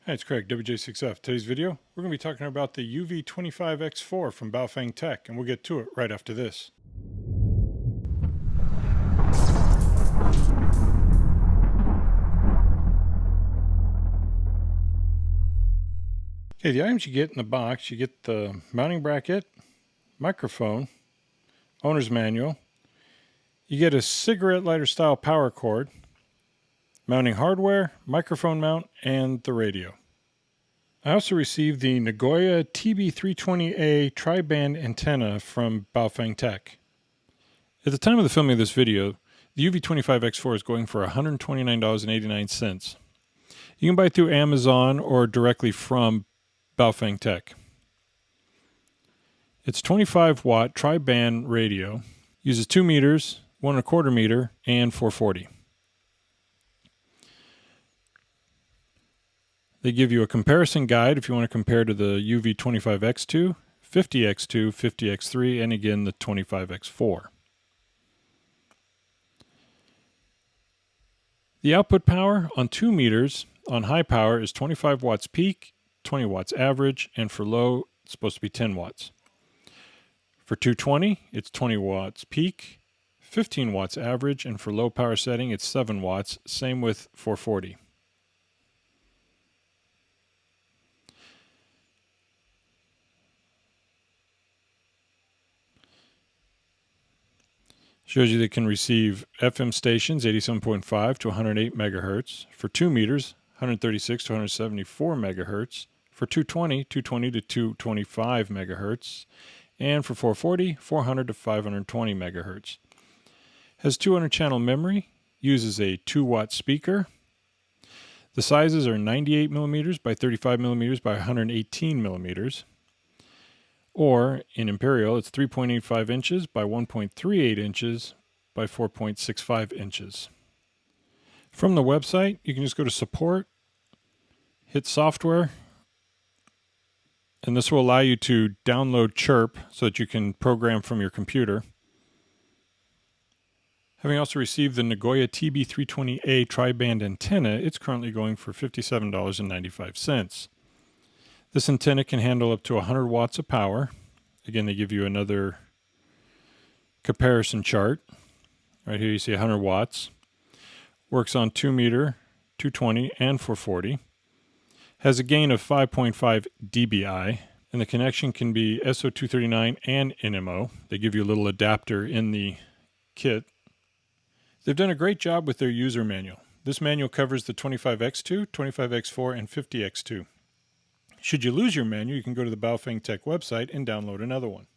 Hi, it's Craig, WJ6F. Today's video, we're going to be talking about the UV-25X4 from Baofeng Tech, and we'll get to it right after this. Okay, the items you get in the box, you get the mounting bracket, microphone, owner's manual, you get a cigarette lighter style power cord, mounting hardware, microphone mount, and the radio. I also received the Nagoya TB320A tri-band antenna from Baofeng Tech. At the time of the filming of this video, the UV-25X4 is going for $129.89. You can buy it through Amazon or directly from Baofeng Tech. It's 25 watt tri-band radio, uses 2 meters, 1 1/4 meter, and 440. They give you a comparison guide if you want to compare to the UV-25X2, 50X2, 50X3, and again the 25X4. The output power on 2 meters on high power is 25 watts peak, 20 watts average, and for low it's supposed to be 10 watts. For 220 it's 20 watts peak, 15 watts average, and for low power setting it's 7 watts, same with 440. Shows you they can receive FM stations 87.5 to 108 megahertz. For 2 meters, 136 to 174 megahertz. For 220, 220 to 225 megahertz. And for 440, 400 to 520 megahertz. Has 200 channel memory, uses a 2-watt speaker. The sizes are 98 millimeters by 35 millimeters by 118 millimeters. Or, in Imperial, it's 3.85 inches by 1.38 inches by 4.65 inches. From the website, you can just go to Support, hit Software, and this will allow you to download Chirp so that you can program from your computer. Having also received the Nagoya TB320A tri-band antenna, it's currently going for $57.95. This antenna can handle up to 100 watts of power. Again, they give you another comparison chart. Right here you see 100 watts. Works on 2 meter, 220, and 440. Has a gain of 5.5 dBi, and the connection can be SO239 and NMO. They give you a little adapter in the kit. They've done a great job with their user manual. This manual covers the 25X2, 25X4, and 50X2. Should you lose your manual, you can go to the Baofeng Tech website and download another one.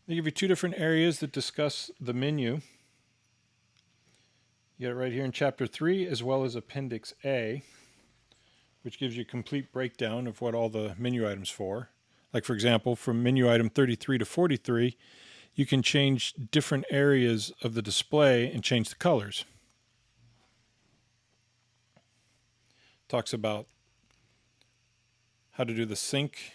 They give you 2 different areas that discuss the menu. You get it right here in Chapter 3, as well as Appendix A, which gives you a complete breakdown of what all the menu items for. Like, for example, from menu item 33 to 43, you can change different areas of the display and change the colors. Talks about how to do the sync.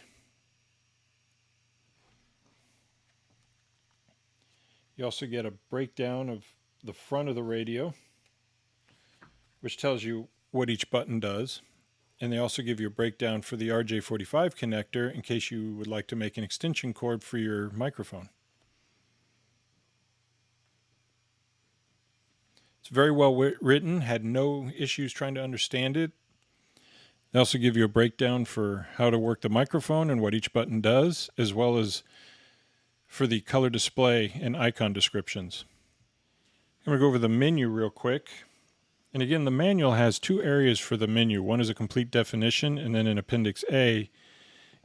You also get a breakdown of the front of the radio, which tells you what each button does. And they also give you a breakdown for the RJ45 connector in case you would like to make an extension cord for your microphone. It's very well written, had no issues trying to understand it. They also give you a breakdown for how to work the microphone and what each button does, as well as for the color display and icon descriptions. I'm going to go over the menu real quick. And again, the manual has 2 areas for the menu. One is a complete definition, and then in Appendix A,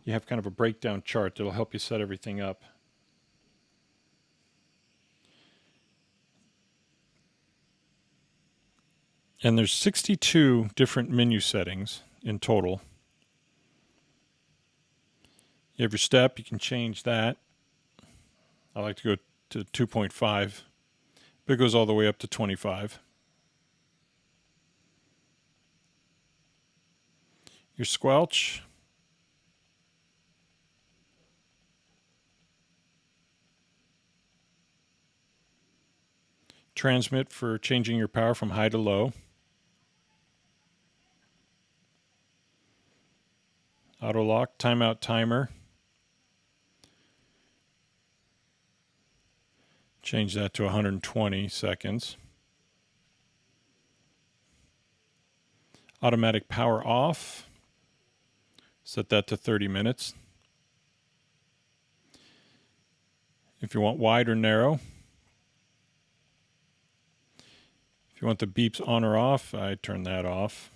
you have kind of a breakdown chart that will help you set everything up. And there's 62 different menu settings in total. You have your step, you can change that. I like to go to 2.5, but it goes all the way up to 25. Your squelch. Transmit for changing your power from high to low. Auto lock, timeout timer. Change that to 120 seconds. Automatic power off. Set that to 30 minutes. If you want wide or narrow. If you want the beeps on or off, I turn that off.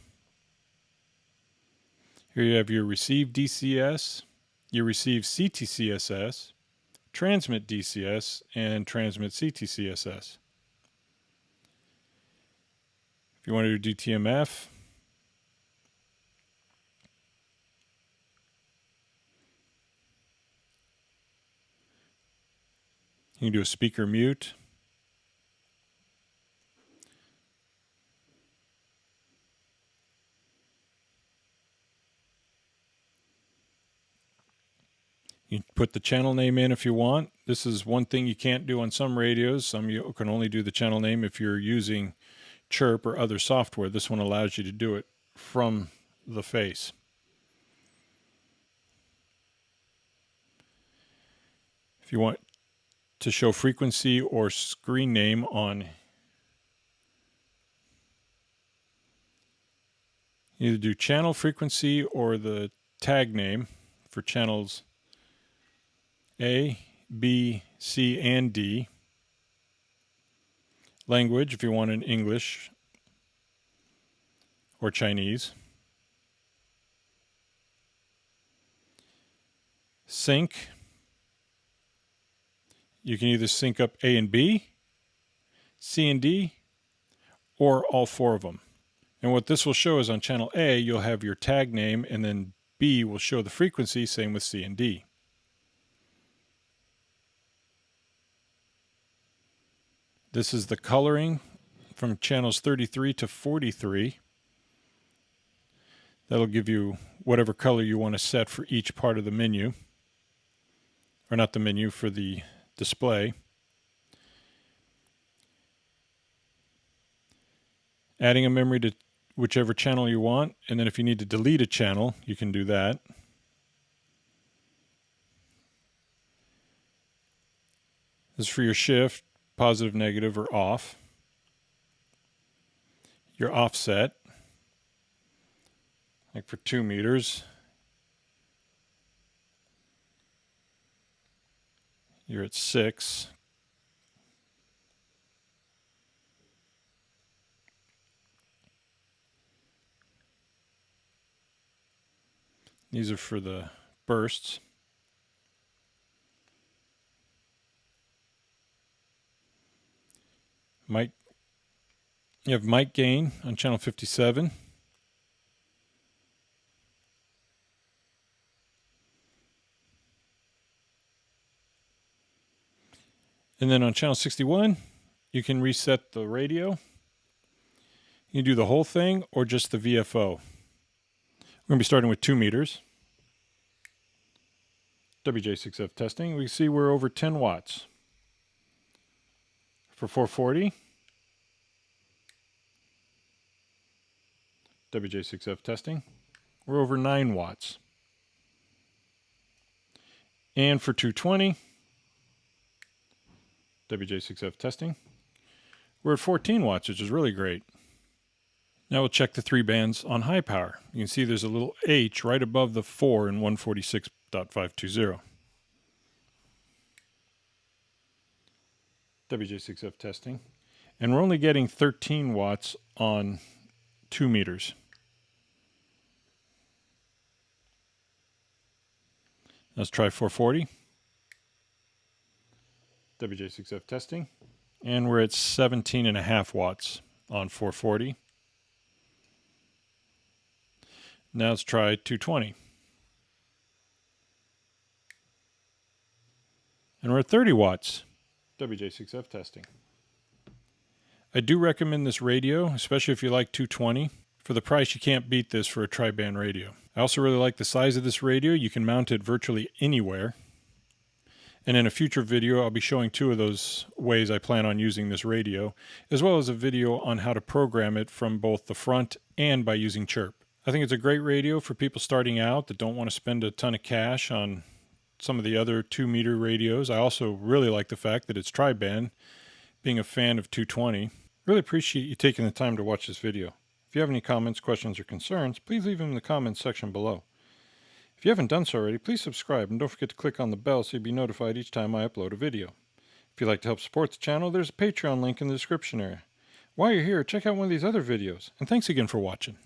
Here you have your receive DCS, your receive CTCSS, transmit DCS, and transmit CTCSS. If you want to do DTMF, you can do a speaker mute. You can put the channel name in if you want. This is one thing you can't do on some radios. Some you can only do the channel name if you're using Chirp or other software. This one allows you to do it from the face. If you want to show frequency or screen name on either do channel frequency or the tag name for channels A, B, C, and D. Language, if you want in English or Chinese. Sync. You can either sync up A and B, C and D, or all four of them. And what this will show is on channel A, you'll have your tag name, and then B will show the frequency, same with C and D. This is the coloring from channels 33 to 43. That'll give you whatever color you want to set for each part of the menu. Or not the menu, for the display. Adding a memory to whichever channel you want, and then if you need to delete a channel, you can do that. This is for your shift, positive, negative, or off. Your offset, like for 2 meters. You're at 6. These are for the bursts. Mic. You have mic gain on channel 57. And then on channel 61, you can reset the radio. You can do the whole thing or just the VFO. We're going to be starting with 2 meters. WJ6F testing. We can see we're over 10 watts. For 440, WJ6F testing, we're over 9 watts. And for 220, WJ6F testing, we're at 14 watts, which is really great. Now we'll check the 3 bands on high power. You can see there's a little H right above the 4 in 146.520. WJ6F testing. And we're only getting 13 watts on 2 meters. Let's try 440. WJ6F testing. And we're at 17.5 watts on 440. Now let's try 220. And we're at 30 watts. WJ6F testing. I do recommend this radio, especially if you like 220. For the price, you can't beat this for a tri-band radio. I also really like the size of this radio. You can mount it virtually anywhere. And in a future video, I'll be showing 2 of those ways I plan on using this radio, as well as a video on how to program it from both the front and by using Chirp. I think it's a great radio for people starting out that don't want to spend a ton of cash on some of the other 2-meter radios. I also really like the fact that it's tri-band, being a fan of 220. Really appreciate you taking the time to watch this video. If you have any comments, questions, or concerns, please leave them in the comments section below. If you haven't done so already, please subscribe and don't forget to click on the bell so you'll be notified each time I upload a video. If you'd like to help support the channel, there's a Patreon link in the description area. While you're here, check out one of these other videos, and thanks again for watching.